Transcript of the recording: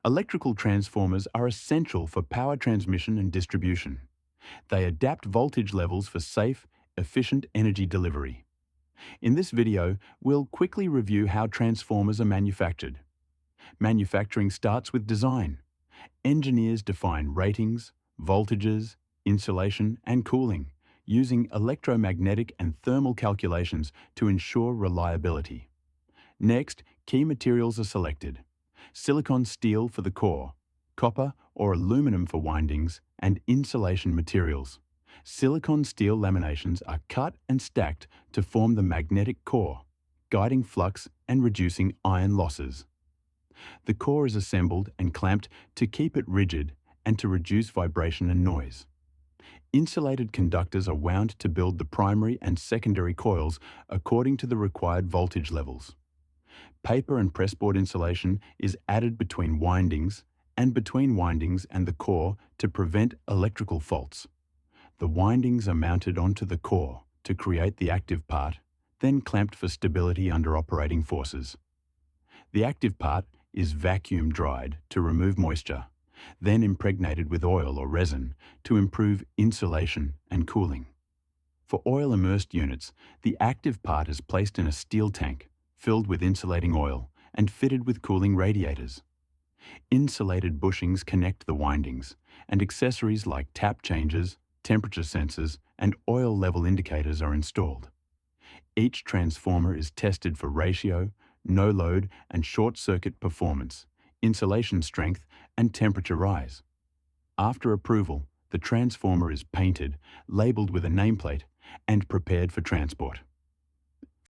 Electrical transformers are essential for power transmission and distribution. They adapt voltage levels for safe, efficient energy delivery. In this video, we'll quickly review how transformers are manufactured. Manufacturing starts with design. Engineers define ratings, voltages, insulation, and cooling, using electromagnetic and thermal calculations to ensure reliability. Next, key materials are selected. Silicon steel for the core, copper or aluminum for windings, and insulation materials. Silicon steel laminations are cut and stacked to form the magnetic core, guiding flux and reducing ion losses. The core is assembled and clamped to keep it rigid and to reduce vibration and noise. Insulated conductors are wound to build the primary and secondary coils according to the required voltage levels. Paper and pressboard insulation is added between windings and the core to prevent electrical faults. The windings are mounted onto the core to create the active part, then clamped for stability under operating forces. The active part is vacuum dried to remove moisture, then impregnated with oil or resin to improve insulation and cooling. For oil-immersed units, the active part is placed in a steel tank filled with insulating oil and fitted with cooling radiators. Insulated bushings connect the windings, and accessories like tap changers, temperature sensors, and oil level indicators are installed. Each transformer is tested for ratio, no load and short circuit performance, insulation strength, and temperature rise. After approval, the transformer is painted, labeled with a nameplate, and prepared for transport.